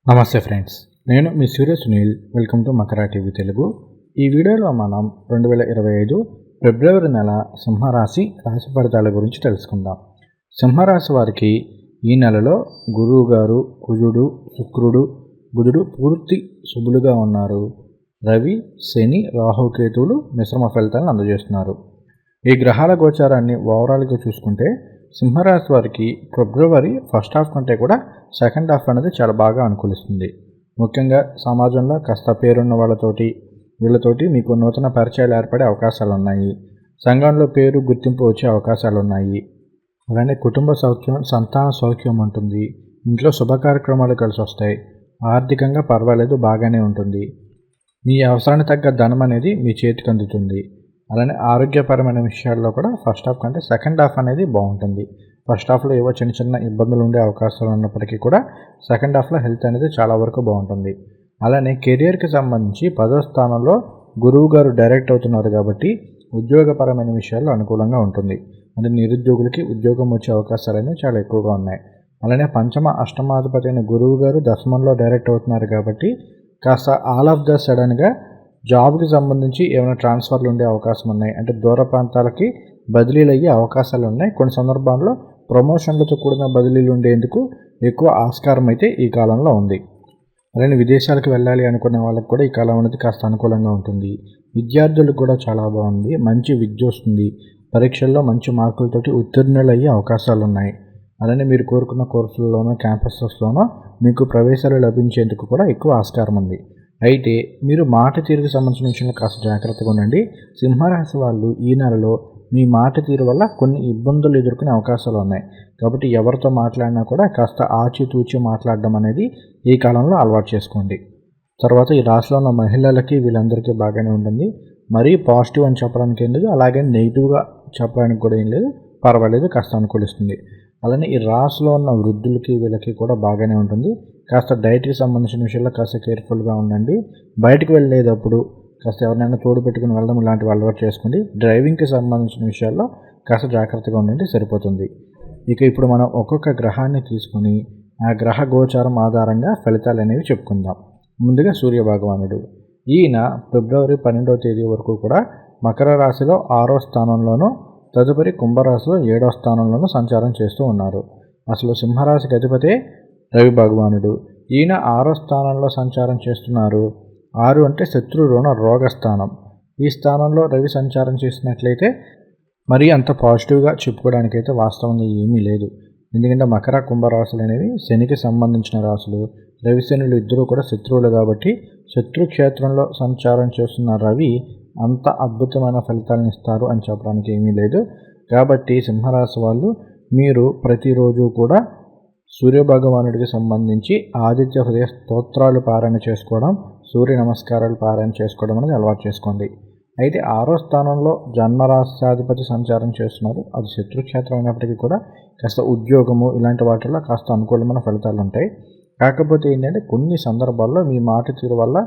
నమస్తే ఫ్రెండ్స్, నేను మీ Surya Sunil. Welcome to Makara TV Telugu. ఈ వీడియోలో మనం 2025 ఫిబ్రవరి నెల సింహరాశి రాశి ఫలితాల గురించి తెలుసుకుందాం. సింహరాశి వారికి ఈ నెలలో గురువు గారు, కుజుడు, శుక్రుడు, బుధుడు పూర్తి శుభులుగా ఉన్నారు. రవి, శని, రాహుకేతువులు మిశ్రమ ఫలితాలను అందజేస్తున్నారు. ఈ గ్రహాల గోచారాన్ని ఓవరాల్గా చూసుకుంటే సింహరాశి వారికి ఫిబ్రవరి ఫస్ట్ హాఫ్ కంటే కూడా సెకండ్ హాఫ్ అనేది చాలా బాగా అనుకూలిస్తుంది. ముఖ్యంగా సమాజంలో కాస్త పేరున్న వీళ్ళతోటి మీకు నూతన పరిచయాలు ఏర్పడే అవకాశాలు ఉన్నాయి. సంఘంలో పేరు గుర్తింపు వచ్చే అవకాశాలు ఉన్నాయి. అలానే కుటుంబ సౌఖ్యం, సంతాన సౌఖ్యం ఉంటుంది. ఇంట్లో శుభ కార్యక్రమాలు కలిసి వస్తాయి. ఆర్థికంగా పర్వాలేదు, బాగానే ఉంటుంది. మీ అవసరానికి తగ్గ ధనం అనేది మీ చేతికి అందుతుంది. అలానే ఆరోగ్యపరమైన విషయాల్లో కూడా ఫస్ట్ హాఫ్ కంటే సెకండ్ హాఫ్ అనేది బాగుంటుంది. ఫస్ట్ హాఫ్లో ఏవో చిన్న చిన్న ఇబ్బందులు ఉండే అవకాశాలు ఉన్నప్పటికీ కూడా సెకండ్ హాఫ్లో హెల్త్ అనేది చాలా వరకు బాగుంటుంది. అలానే కెరియర్కి సంబంధించి 10వ స్థానంలో గురువు గారు డైరెక్ట్ అవుతున్నారు కాబట్టి ఉద్యోగపరమైన విషయాల్లో అనుకూలంగా ఉంటుంది. అంటే నిరుద్యోగులకి ఉద్యోగం వచ్చే అవకాశాలు అనేవి చాలా ఎక్కువగా ఉన్నాయి. అలానే పంచమ అష్టమాధిపతి అయిన గురువు గారు దశమంలో డైరెక్ట్ అవుతున్నారు కాబట్టి కాస్త ఆల్ ఆఫ్ ద సడన్గా జాబ్కి సంబంధించి ఏమైనా ట్రాన్స్ఫర్లు ఉండే అవకాశం ఉన్నాయి. అంటే దూర ప్రాంతాలకి బదిలీలు అయ్యే అవకాశాలు ఉన్నాయి. కొన్ని సందర్భాల్లో ప్రమోషన్లతో కూడిన బదిలీలు ఉండేందుకు ఎక్కువ ఆస్కారం అయితే ఈ కాలంలో ఉంది. అలానే విదేశాలకు వెళ్ళాలి అనుకునే వాళ్ళకి కూడా ఈ కాలం అనేది కాస్త అనుకూలంగా ఉంటుంది. విద్యార్థులకు కూడా చాలా బాగుంది. మంచి విద్య వస్తుంది. పరీక్షల్లో మంచి మార్కులతోటి ఉత్తీర్ణులు అయ్యే అవకాశాలు ఉన్నాయి. అలానే మీరు కోరుకున్న కోర్సుల్లోనో క్యాంపసెస్లోనో మీకు ప్రవేశాలు లభించేందుకు కూడా ఎక్కువ ఆస్కారం ఉంది. అయితే మీరు మాట తీరుకు సంబంధించిన విషయంలో కాస్త జాగ్రత్తగా ఉండండి. సింహరాశి వాళ్ళు ఈ నెలలో మీ మాట తీరు వల్ల కొన్ని ఇబ్బందులు ఎదుర్కొనే అవకాశాలు ఉన్నాయి. కాబట్టి ఎవరితో మాట్లాడినా కూడా కాస్త ఆచితూచి మాట్లాడడం అనేది ఈ కాలంలో అలవాటు చేసుకోండి. తర్వాత ఈ రాశిలో ఉన్న మహిళలకి వీళ్ళందరికీ బాగానే ఉంటుంది. మరీ పాజిటివ్ అని చెప్పడానికి ఏం లేదు, అలాగే నెగిటివ్గా చెప్పడానికి కూడా ఏం లేదు, పర్వాలేదు, కాస్త అనుకూలిస్తుంది. అలానే ఈ రాశిలో ఉన్న వృద్ధులకి వీళ్ళకి కూడా బాగానే ఉంటుంది. కాస్త డైట్కి సంబంధించిన విషయాల్లో కాస్త కేర్ఫుల్గా ఉండండి. బయటకు వెళ్ళేటప్పుడు కాస్త ఎవరినైనా తోడు పెట్టుకుని వెళ్ళడం ఇలాంటివి అలవాటు చేసుకోండి. డ్రైవింగ్కి సంబంధించిన విషయాల్లో కాస్త జాగ్రత్తగా ఉండండి, సరిపోతుంది. ఇప్పుడు మనం ఒక్కొక్క గ్రహాన్ని తీసుకుని ఆ గ్రహ గోచారం ఆధారంగా ఫలితాలు అనేవి చెప్పుకుందాం. ముందుగా సూర్య భగవానుడు ఈయన ఫిబ్రవరి 12వ తేదీ వరకు కూడా మకర రాశిలో 6వ స్థానంలోనూ, తదుపరి కుంభరాశిలో 7వ స్థానంలోనూ సంచారం చేస్తూ ఉన్నారు. అసలు సింహరాశికి అధిపతే రవి భగవానుడు. ఈయన 6వ స్థానంలో సంచారం చేస్తున్నారు. 6 అంటే శత్రు రుణ రోగస్థానం. ఈ స్థానంలో రవి సంచారం చేసినట్లయితే మరీ అంత పాజిటివ్గా చెప్పుకోవడానికైతే వాస్తవంగా ఏమీ లేదు. ఎందుకంటే మకర కుంభరాశులు అనేవి శనికి సంబంధించిన రాశులు. రవి శనులు ఇద్దరూ కూడా శత్రువులు కాబట్టి శత్రుక్షేత్రంలో సంచారం చేస్తున్న రవి అంత అద్భుతమైన ఫలితాలను ఇస్తారు అని చెప్పడానికి ఏమీ లేదు. కాబట్టి సింహరాశి వాళ్ళు మీరు ప్రతిరోజు కూడా సూర్యభగవానుడికి సంబంధించి ఆదిత్య హృదయ స్తోత్రాలు పారాయణ చేసుకోవడం, సూర్య నమస్కారాలు పారాయణ చేసుకోవడం అనేది అలవాటు చేసుకోండి. అయితే 6వ స్థానంలో జన్మరాశ్యాధిపతి సంచారం చేస్తున్నారు. అది శత్రుక్షేత్రం అయినప్పటికీ కూడా కాస్త ఉద్యోగము ఇలాంటి వాటిల్లో కాస్త అనుకూలమైన ఫలితాలు ఉంటాయి. కాకపోతే ఏంటంటే కొన్ని సందర్భాల్లో మీ మాట తీరు వల్ల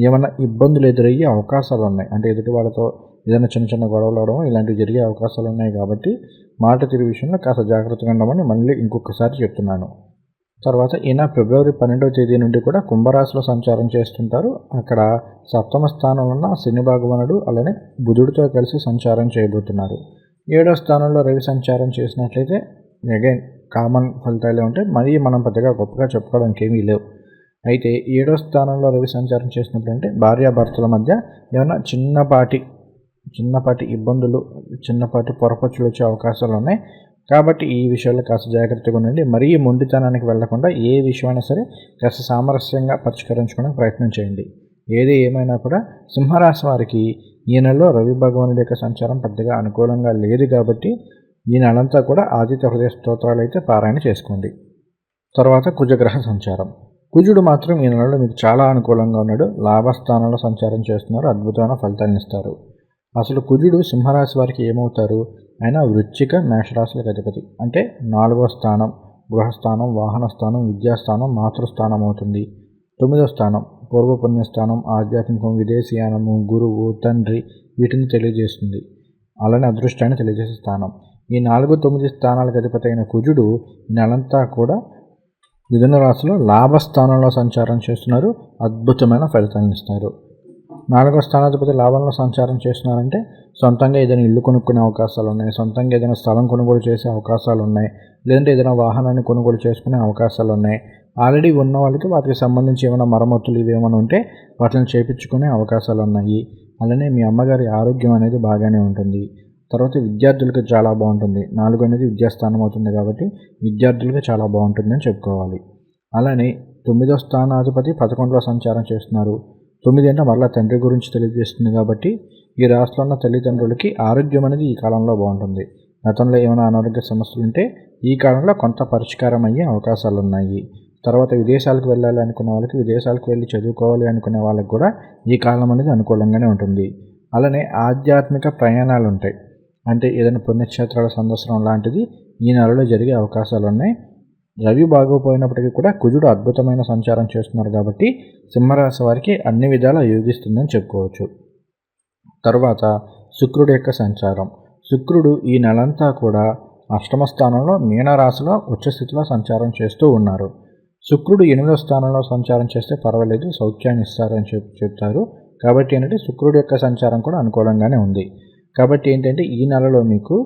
ఏమైనా ఇబ్బందులు ఎదురయ్యే అవకాశాలు ఉన్నాయి. అంటే ఎదుటి వాళ్ళతో ఏదైనా చిన్న చిన్న గొడవలు అవడం ఇలాంటివి జరిగే అవకాశాలు ఉన్నాయి. కాబట్టి మాట తీరు విషయంలో కాస్త జాగ్రత్తగా ఉండమని మళ్ళీ ఇంకొకసారి చెప్తున్నాను. తర్వాత ఈయన ఫిబ్రవరి 12వ తేదీ నుండి కూడా కుంభరాశిలో సంచారం చేస్తుంటారు. అక్కడ 7వ స్థానంలో ఉన్న శని భగవానుడు అలానే బుధుడితో కలిసి సంచారం చేయబోతున్నారు. 7వ స్థానంలో రవి సంచారం చేసినట్లయితే అగైన్ కామన్ ఫలితాలే ఉంటాయి. మరీ మనం పెద్దగా గొప్పగా చెప్పుకోవడానికి ఏమీ లేవు. అయితే 7వ స్థానంలో రవి సంచారం చేసినప్పుడు అంటే భార్యాభర్తల మధ్య ఏమైనా చిన్నపాటి ఇబ్బందులు, చిన్నపాటి పొరపచ్చులు వచ్చే అవకాశాలు ఉన్నాయి. కాబట్టి ఈ విషయాల్లో కాస్త జాగ్రత్తగా ఉండండి. మరీ మొండితనానికి వెళ్లకుండా ఏ విషయమైనా సరే కాస్త సామరస్యంగా పరిష్కరించుకోవడానికి ప్రయత్నం చేయండి. ఏది ఏమైనా కూడా సింహరాశి వారికి ఈ నెలలో రవి భగవానుడి యొక్క సంచారం పెద్దగా అనుకూలంగా లేదు కాబట్టి ఈ నెలంతా కూడా ఆదిత్య హృదయ స్తోత్రాలు అయితే పారాయణ చేసుకోండి. తర్వాత కుజగ్రహ సంచారం. కుజుడు మాత్రం ఈ నెలలో మీకు చాలా అనుకూలంగా ఉన్నాడు. లాభస్థానంలో సంచారం చేస్తున్నారు. అద్భుతమైన ఫలితాలను ఇస్తారు. అసలు కుజుడు సింహరాశి వారికి ఏమవుతారు? ఆయన వృశ్చిక మేషరాశులకు అధిపతి. అంటే 4వ స్థానం గృహస్థానం, వాహనస్థానం, విద్యాస్థానం, మాతృస్థానం అవుతుంది. 9వ స్థానం పూర్వపుణ్యస్థానం, ఆధ్యాత్మికం, విదేశీయానము, గురువు, తండ్రి వీటిని తెలియజేస్తుంది. అలానే అదృష్టాన్ని తెలియజేసే స్థానం. ఈ 4, 9 స్థానాలకు అధిపతి అయిన కుజుడు ఈ నెలంతా కూడా మిథున రాశిలో లాభస్థానంలో సంచారం చేస్తున్నారు, అద్భుతమైన ఫలితాలను ఇస్తారు. 4వ స్థానాధిపతి లాభంలో సంచారం చేస్తున్నారంటే సొంతంగా ఏదైనా ఇల్లు కొనుక్కునే అవకాశాలు ఉన్నాయి, సొంతంగా ఏదైనా స్థలం కొనుగోలు చేసే అవకాశాలు ఉన్నాయి, లేదంటే ఏదైనా వాహనాన్ని కొనుగోలు చేసుకునే అవకాశాలు ఉన్నాయి. ఆల్రెడీ ఉన్న వాళ్ళకి వాటికి సంబంధించి ఏమైనా మరమ్మతులు ఇవేమైనా ఉంటే వాటిని చేయించుకునే అవకాశాలు ఉన్నాయి. అలానే మీ అమ్మగారి ఆరోగ్యం అనేది బాగానే ఉంటుంది. తర్వాత విద్యార్థులకు చాలా బాగుంటుంది. 4 అనేది విద్యాస్థానం అవుతుంది కాబట్టి విద్యార్థులకు చాలా బాగుంటుందని చెప్పుకోవాలి. అలానే 9వ స్థానాధిపతి 11లో సంచారం చేస్తున్నారు. 9 అంటే మరలా తండ్రి గురించి తెలియజేస్తుంది కాబట్టి ఈ రాశిలో ఉన్న తల్లిదండ్రులకి ఆరోగ్యం అనేది ఈ కాలంలో బాగుంటుంది. గతంలో ఏమైనా అనారోగ్య సమస్యలు ఉంటే ఈ కాలంలో కొంత పరిష్కారం అయ్యే అవకాశాలు ఉన్నాయి. తర్వాత విదేశాలకు వెళ్ళాలి అనుకునే వాళ్ళకి, విదేశాలకు వెళ్ళి చదువుకోవాలి అనుకునే వాళ్ళకి కూడా ఈ కాలం అనేది అనుకూలంగానే ఉంటుంది. అలానే ఆధ్యాత్మిక ప్రయాణాలు ఉంటాయి. అంటే ఏదైనా పుణ్యక్షేత్రాల సందర్శనం లాంటిది ఈ నెలలో జరిగే అవకాశాలు ఉన్నాయి. రవి బాగోపోయినప్పటికీ కూడా కుజుడు అద్భుతమైన సంచారం చేస్తున్నారు కాబట్టి సింహరాశి వారికి అన్ని విధాలా యోగిస్తుందని చెప్పుకోవచ్చు. తర్వాత శుక్రుడు యొక్క సంచారం. శుక్రుడు ఈ నెలంతా కూడా అష్టమ స్థానంలో మీనరాశిలో ఉచ్చస్థితిలో సంచారం చేస్తూ ఉన్నారు. శుక్రుడు 8వ స్థానంలో సంచారం చేస్తే పర్వాలేదు, సౌఖ్యాన్ని ఇస్తారని చెప్తారు. కాబట్టి ఏంటంటే శుక్రుడు యొక్క సంచారం కూడా అనుకూలంగానే ఉంది. కాబట్టి ఏంటంటే ఈ నెలలో మీకు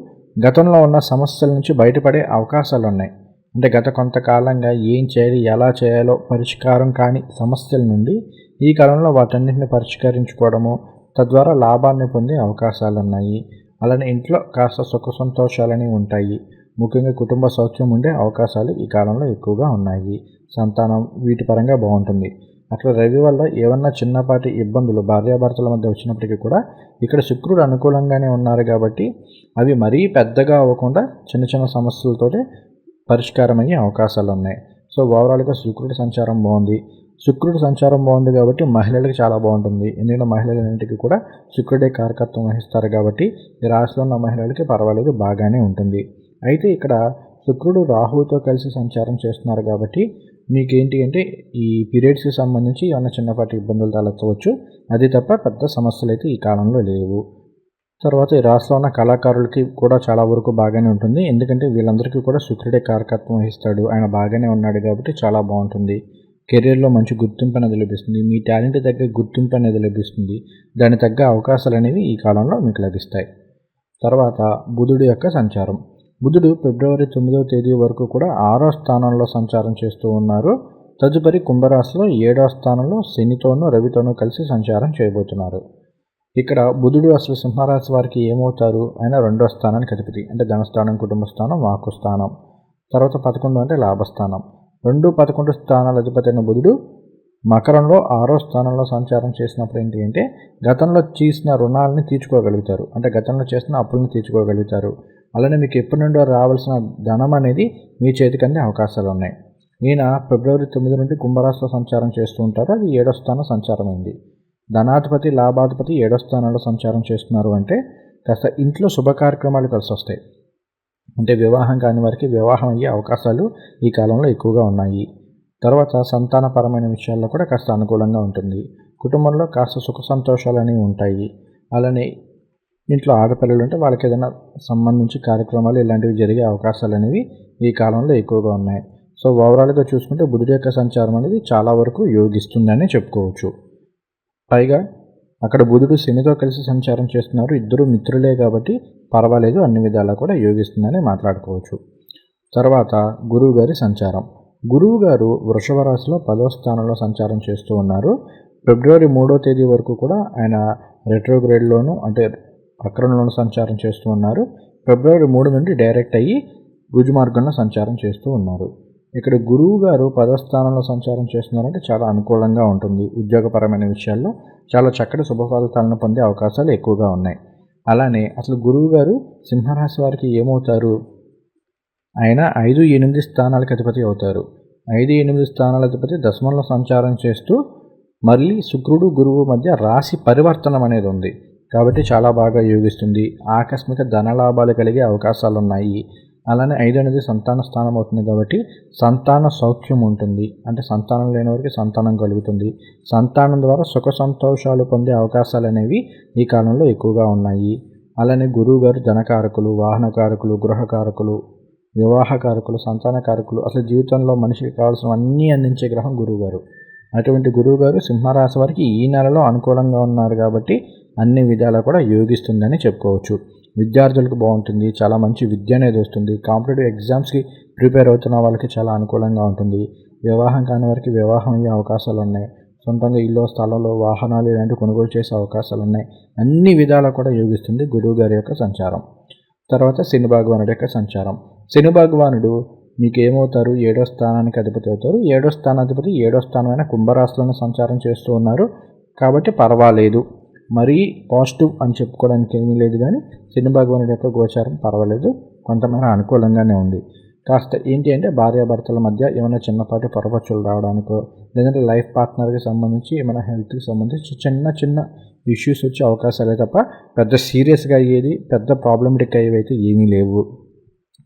గతంలో ఉన్న సమస్యల నుంచి బయటపడే అవకాశాలు ఉన్నాయి. అంటే గత కొంతకాలంగా ఏం చేయాలి, ఎలా చేయాలో పరిష్కారం కాని సమస్యల నుండి ఈ కాలంలో వాటన్నింటిని పరిష్కరించుకోవడము, తద్వారా లాభాన్ని పొందే అవకాశాలు ఉన్నాయి. అలానే ఇంట్లో కాస్త సుఖ సంతోషాలని ఉంటాయి. ముఖ్యంగా కుటుంబ సౌఖ్యం ఉండే అవకాశాలు ఈ కాలంలో ఎక్కువగా ఉన్నాయి. సంతానం వీటి పరంగా బాగుంటుంది. అట్లా రవి వల్ల ఏమన్నా చిన్నపాటి ఇబ్బందులు భార్యాభర్తల మధ్య వచ్చినప్పటికీ కూడా ఇక్కడ శుక్రుడు అనుకూలంగానే ఉన్నారు కాబట్టి అవి మరీ పెద్దగా అవ్వకుండా చిన్న చిన్న సమస్యలతోటే పరిష్కారం అయ్యే అవకాశాలు ఉన్నాయి. సో ఓవరాల్గా శుక్రుడి సంచారం బాగుంది. శుక్రుడి సంచారం బాగుంది కాబట్టి మహిళలకు చాలా బాగుంటుంది. ఎందుకంటే మహిళలన్నింటికి కూడా శుక్రుడే కారకత్వం వహిస్తారు కాబట్టి ఈ రాశిలో ఉన్న మహిళలకి పర్వాలేదు, బాగానే ఉంటుంది. అయితే ఇక్కడ శుక్రుడు రాహువుతో కలిసి సంచారం చేస్తున్నారు కాబట్టి మీకేంటి అంటే ఈ పీరియడ్స్కి సంబంధించి ఏమైనా చిన్నపాటి ఇబ్బందులు తలెత్తవచ్చు. అది తప్ప పెద్ద సమస్యలు అయితే ఈ కాలంలో లేవు. తర్వాత ఈ రాశిలో ఉన్న కళాకారులకి కూడా చాలా వరకు బాగానే ఉంటుంది. ఎందుకంటే వీళ్ళందరికీ కూడా శుక్రుడే కారకత్వం వహిస్తాడు. ఆయన బాగానే ఉన్నాడు కాబట్టి చాలా బాగుంటుంది. కెరీర్లో మంచి గుర్తింపు అనేది లభిస్తుంది. మీ టాలెంట్ తగ్గ గుర్తింపు అనేది లభిస్తుంది. దానికి తగ్గ అవకాశాలు అనేవి ఈ కాలంలో మీకు లభిస్తాయి. తర్వాత బుధుడు యొక్క సంచారం. బుధుడు ఫిబ్రవరి 9వ తేదీ వరకు కూడా 6వ స్థానంలో సంచారం చేస్తూ ఉన్నారు. తదుపరి కుంభరాశిలో 7వ స్థానంలో శనితోనూ రవితోనూ కలిసి సంచారం చేయబోతున్నారు. ఇక్కడ బుధుడు అసలు సింహరాశి వారికి ఏమవుతారు? ఆయన 2వ స్థానానికి అధిపతి. అంటే ధనస్థానం, కుటుంబ స్థానం, వాక్కు స్థానం. తర్వాత 11 అంటే లాభస్థానం. 2, 11 స్థానాల అధిపతి అయిన బుధుడు మకరంలో 6వ స్థానంలో సంచారం చేసినప్పుడు ఏంటి అంటే గతంలో చేసిన రుణాలని తీర్చుకోగలుగుతారు. అంటే గతంలో చేసిన అప్పులను తీర్చుకోగలుగుతారు. అలానే మీకు ఎప్పటి నుండో రావాల్సిన ధనం అనేది మీ చేతికి అందే అవకాశాలు ఉన్నాయి. ఈయన ఫిబ్రవరి 9 నుండి కుంభరాశిలో సంచారం చేస్తూ ఉంటారు. అది 7వ స్థానం సంచారం అయింది. ధనాధిపతి, లాభాధిపతి 7వ స్థానంలో సంచారం చేస్తున్నారు అంటే కాస్త ఇంట్లో శుభ కార్యక్రమాలు కలిసి వస్తాయి. అంటే వివాహం కాని వారికి వివాహం అయ్యే అవకాశాలు ఈ కాలంలో ఎక్కువగా ఉన్నాయి. తర్వాత సంతానపరమైన విషయాల్లో కూడా కాస్త అనుకూలంగా ఉంటుంది. కుటుంబంలో కాస్త సుఖ సంతోషాలు అనేవి ఉంటాయి. అలానే ఇంట్లో ఆడపిల్లలు ఉంటే వాళ్ళకి ఏదైనా సంబంధించి కార్యక్రమాలు ఇలాంటివి జరిగే అవకాశాలు అనేవి ఈ కాలంలో ఎక్కువగా ఉన్నాయి. సో ఓవరాల్గా చూసుకుంటే బుధుడి యొక్క సంచారం అనేది చాలా వరకు యోగిస్తుందని చెప్పుకోవచ్చు. పైగా అక్కడ బుధుడు శనితో కలిసి సంచారం చేస్తున్నారు. ఇద్దరు మిత్రులే కాబట్టి పర్వాలేదు, అన్ని విధాలా కూడా యోగిస్తుందని మాట్లాడుకోవచ్చు. తర్వాత గురువు గారి సంచారం. గురువు గారు వృషభ రాశిలో 10వ స్థానంలో సంచారం చేస్తూ ఉన్నారు. ఫిబ్రవరి 3వ తేదీ వరకు కూడా ఆయన రెట్రోగ్రేడ్లోను అంటే వక్రంలోను సంచారం చేస్తూ ఉన్నారు. ఫిబ్రవరి 3 నుండి డైరెక్ట్ అయ్యి గుజు మార్గంలో సంచారం చేస్తూ ఉన్నారు. ఇక్కడ గురువు గారు 10వ స్థానంలో సంచారం చేస్తున్నారంటే చాలా అనుకూలంగా ఉంటుంది. ఉద్యోగపరమైన విషయాల్లో చాలా చక్కటి శుభ ఫలితాలను పొందే అవకాశాలు ఎక్కువగా ఉన్నాయి. అలానే అసలు గురువు గారు సింహరాశి వారికి ఏమవుతారు? ఆయన 5, 8 స్థానాలకు అధిపతి అవుతారు. 5, 8 స్థానాల అధిపతి దశమంలో సంచారం చేస్తూ మళ్ళీ శుక్రుడు గురువు మధ్య రాశి పరివర్తనం అనేది ఉంది కాబట్టి చాలా బాగా యోగిస్తుంది. ఆకస్మిక ధనలాభాలు కలిగే అవకాశాలు ఉన్నాయి. అలానే 5 అనేది సంతాన స్థానం అవుతుంది కాబట్టి సంతాన సౌఖ్యం ఉంటుంది. అంటే సంతానం లేని వారికి సంతానం కలుగుతుంది. సంతానం ద్వారా సుఖ సంతోషాలు పొందే అవకాశాలు అనేవి ఈ కాలంలో ఎక్కువగా ఉన్నాయి. అలానే గురువు గారు ధనకారకులు, వాహనకారకులు, గృహకారకులు, వివాహకారకులు, సంతానకారకులు, అసలు జీవితంలో మనిషికి కావాల్సినవన్నీ అందించే గ్రహం గురువుగారు. అటువంటి గురువుగారు సింహరాశి వారికి ఈ నెలలో అనుకూలంగా ఉన్నారు కాబట్టి అన్ని విధాలా కూడా యోగిస్తుందని చెప్పుకోవచ్చు. విద్యార్థులకు బాగుంటుంది, చాలా మంచి విద్య అనేది వస్తుంది. కాంపిటేటివ్ ఎగ్జామ్స్కి ప్రిపేర్ అవుతున్న వాళ్ళకి చాలా అనుకూలంగా ఉంటుంది. వివాహం కాని వారికి వివాహం అయ్యే అవకాశాలు ఉన్నాయి. సొంతంగా ఇల్లు, స్థలాలు, వాహనాలు ఇలాంటివి కొనుగోలు చేసే అవకాశాలు ఉన్నాయి. అన్ని విధాలా కూడా యోగిస్తుంది గురువుగారి యొక్క సంచారం. తర్వాత శని భగవానుడి యొక్క సంచారం. శని భగవానుడు మీకు ఏమవుతారు? 7వ స్థానానికి అధిపతి అవుతారు. 7వ స్థానాధిపతి 7వ స్థానమైన కుంభరాశిలోనే సంచారం చేస్తూ ఉన్నారు కాబట్టి పర్వాలేదు. మరీ పాజిటివ్ అని చెప్పుకోవడానికి ఏమీ లేదు, కానీ శని భగవానుడి యొక్క గోచారం పర్వాలేదు, కొంతమేర అనుకూలంగానే ఉంది. కాస్త ఏంటి అంటే భార్యాభర్తల మధ్య ఏమైనా చిన్నపాటి పొరపచ్చులు రావడానికో, లేదంటే లైఫ్ పార్ట్నర్కి సంబంధించి ఏమైనా హెల్త్కి సంబంధించి చిన్న చిన్న ఇష్యూస్ వచ్చే అవకాశాలే తప్ప పెద్ద సీరియస్గా అయ్యేది, పెద్ద ప్రాబ్లమెటిక్ అయ్యేవైతే ఏమీ లేవు.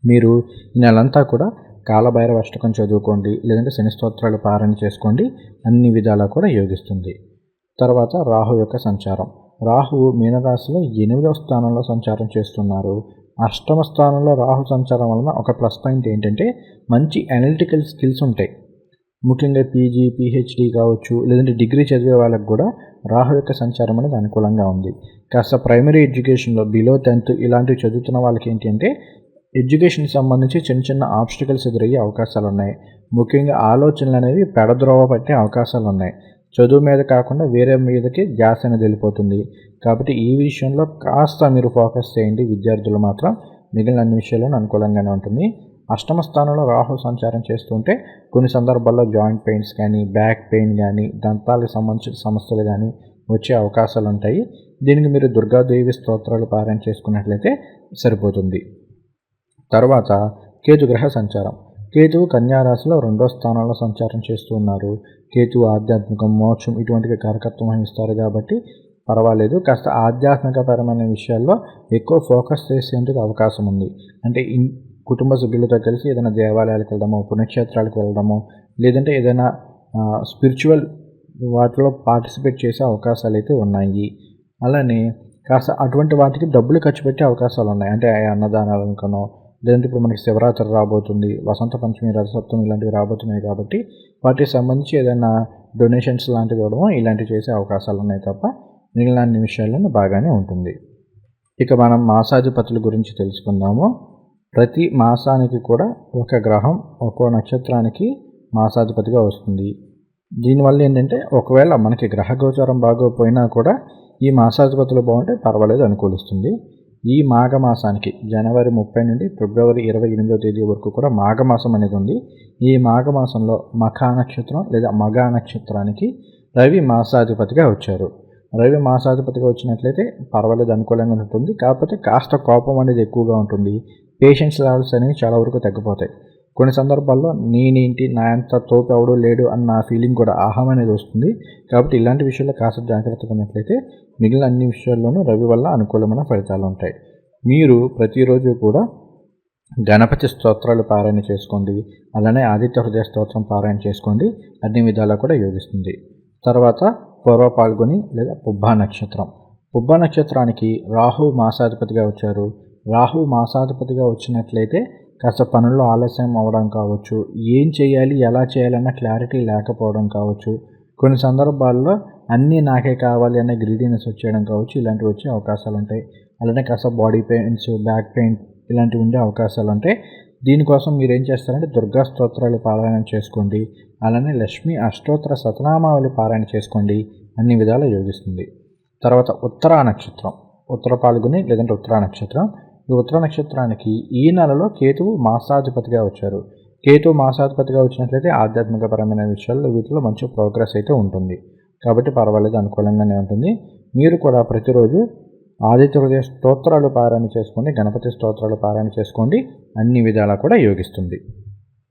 మీరు ఈ నెలంతా కూడా కాలభైరవ అష్టకం చదువుకోండి, లేదంటే శని స్తోత్రాలు పారాయణ చేసుకోండి, అన్ని విధాలా కూడా యోగిస్తుంది. తర్వాత రాహు యొక్క సంచారం. రాహువు మీనరాశిలో 8వ స్థానంలో సంచారం చేస్తున్నారు. అష్టమ స్థానంలో రాహు సంచారం వలన ఒక ప్లస్ పాయింట్ ఏంటంటే మంచి అనలిటికల్ స్కిల్స్ ఉంటాయి. ముఖ్యంగా పీజీ, పీహెచ్డీ కావచ్చు, లేదంటే డిగ్రీ చదివే వాళ్ళకి కూడా రాహు యొక్క సంచారం అనేది అనుకూలంగా ఉంది. కాస్త ప్రైమరీ ఎడ్యుకేషన్లో బిలో 10th ఇలాంటివి చదువుతున్న వాళ్ళకి ఏంటి అంటే ఎడ్యుకేషన్కి సంబంధించి చిన్న చిన్న ఆబ్స్టికల్స్ ఎదురయ్యే అవకాశాలు ఉన్నాయి. ముఖ్యంగా ఆలోచనలు అనేవి పెడద్రోవ పట్టే అవకాశాలు ఉన్నాయి. చదువు మీద కాకుండా వేరే మీదకి ధ్యాస అనేది వెళ్ళిపోతుంది. కాబట్టి ఈ విషయంలో కాస్త మీరు ఫోకస్ చేయండి విద్యార్థులు మాత్రం. మిగిలిన అన్ని విషయాల్లోనూ అనుకూలంగానే ఉంటుంది. అష్టమ స్థానంలో రాహు సంచారం చేస్తుంటే కొన్ని సందర్భాల్లో జాయింట్ పెయిన్స్ కానీ, బ్యాక్ పెయిన్ కానీ, దంతాలకు సంబంధించిన సమస్యలు కానీ వచ్చే అవకాశాలు ఉంటాయి. దీనికి మీరు దుర్గాదేవి స్తోత్రాలు పారాయణ చేసుకున్నట్లయితే సరిపోతుంది. తర్వాత కేతుగ్రహ సంచారం. కేతువు కన్యారాశిలో 2వ స్థానంలో సంచారం చేస్తూ ఉన్నారు. కేతువు ఆధ్యాత్మికం, మోక్షం ఇటువంటి కారకత్వం వహిస్తారు కాబట్టి పర్వాలేదు. కాస్త ఆధ్యాత్మికపరమైన విషయాల్లో ఎక్కువ ఫోకస్ చేసేందుకు అవకాశం ఉంది. అంటే కుటుంబ సభ్యులతో కలిసి ఏదైనా దేవాలయాలకు వెళ్ళడమో, పుణ్యక్షేత్రాలకు వెళ్ళడమో, లేదంటే ఏదైనా స్పిరిచువల్ వాటిలో పార్టిసిపేట్ చేసే అవకాశాలు అయితే ఉన్నాయి. అలానే కాస్త అటువంటి వాటికి డబ్బులు ఖర్చు పెట్టే అవకాశాలు ఉన్నాయి. అంటే అన్నదానాలనుకనో, లేదంటే ఇప్పుడు మనకి శివరాత్రి రాబోతుంది, వసంత పంచమి, రథసప్తమి ఇలాంటివి రాబోతున్నాయి కాబట్టి వాటికి సంబంధించి ఏదైనా డొనేషన్స్ లాంటివి ఇవ్వడమో ఇలాంటివి చేసే అవకాశాలు ఉన్నాయి తప్ప మిగిలిన అన్ని విషయాల్లోనూ బాగానే ఉంటుంది. ఇక మనం మాసాధిపతుల గురించి తెలుసుకుందాము. ప్రతి మాసానికి కూడా ఒక గ్రహం ఒక్కో నక్షత్రానికి మాసాధిపతిగా వస్తుంది. దీనివల్ల ఏంటంటే ఒకవేళ మనకి గ్రహ గోచారం బాగోపోయినా కూడా ఈ మాసాధిపతులు బాగుంటే పర్వాలేదు, అనుకూలిస్తుంది. ఈ మాఘమాసానికి జనవరి 30 నుండి ఫిబ్రవరి 28వ తేదీ వరకు కూడా మాఘమాసం అనేది ఉంది. ఈ మాఘమాసంలో మఖా నక్షత్రం లేదా మగా నక్షత్రానికి రవి మాసాధిపతిగా వచ్చారు. రవి మాసాధిపతిగా వచ్చినట్లయితే పర్వాలేదు, అనుకూలంగా ఉంటుంది. కాకపోతే కాస్త కోపం అనేది ఎక్కువగా ఉంటుంది. పేషెన్స్ లెవెల్స్ అనేవి చాలా వరకు తగ్గిపోతాయి. కొన్ని సందర్భాల్లో నేనేంటి, నా అంత తోపు ఎవడూ లేడు అన్న ఫీలింగ్ కూడా అహం అనేది వస్తుంది. కాబట్టి ఇలాంటి విషయాల్లో కాస్త జాగ్రత్తగా ఉన్నట్లయితే మిగిలిన అన్ని విషయాల్లోనూ రవి వల్ల అనుకూలమైన ఫలితాలు ఉంటాయి. మీరు ప్రతిరోజు కూడా గణపతి స్తోత్రాలు పారాయణ చేసుకోండి, అలానే ఆదిత్య హృదయ స్తోత్రం పారాయణ చేసుకోండి, అన్ని విధాలా కూడా యోగిస్తుంది. తర్వాత పూర్వ పాల్గొని లేదా పుబ్బా నక్షత్రం. పుబ్బా నక్షత్రానికి రాహు మాసాధిపతిగా వచ్చారు. రాహు మాసాధిపతిగా వచ్చినట్లయితే కాస్త పనుల్లో ఆలస్యం అవ్వడం కావచ్చు, ఏం చేయాలి, ఎలా చేయాలన్న క్లారిటీ లేకపోవడం కావచ్చు, కొన్ని సందర్భాల్లో అన్నీ నాకే కావాలి అనే గ్రీడీనెస్ వచ్చేయడం కావచ్చు, ఇలాంటివి వచ్చే అవకాశాలు ఉంటాయి. అలానే కాస్త బాడీ పెయిన్స్, బ్యాక్ పెయిన్ ఇలాంటివి ఉండే అవకాశాలు ఉంటాయి. దీనికోసం మీరు ఏం చేస్తారంటే దుర్గా స్తోత్రాలు పారాయణ చేసుకోండి, అలానే లక్ష్మీ అష్టోత్తర శతనామావళి పారాయణ చేసుకోండి, అన్ని విధాలు యోగిస్తుంది. తర్వాత ఉత్తరా నక్షత్రం. ఉత్తర పాల్గొని లేదంటే ఉత్తరా నక్షత్రం. ఈ ఉత్తర నక్షత్రానికి ఈ నెలలో కేతువు మాసాధిపతిగా వచ్చారు. కేతువు మాసాధిపతిగా వచ్చినట్లయితే ఆధ్యాత్మికపరమైన విషయాల్లో వీటిలో మంచి ప్రోగ్రెస్ అయితే ఉంటుంది. కాబట్టి పర్వాలేదు, అనుకూలంగానే ఉంటుంది. మీరు కూడా ప్రతిరోజు ఆదిత్య హృదయ స్తోత్రాలు పారాయణ చేసుకోండి, గణపతి స్తోత్రాలు పారాయణ చేసుకోండి, అన్ని విధాలా కూడా యోగిస్తుంది.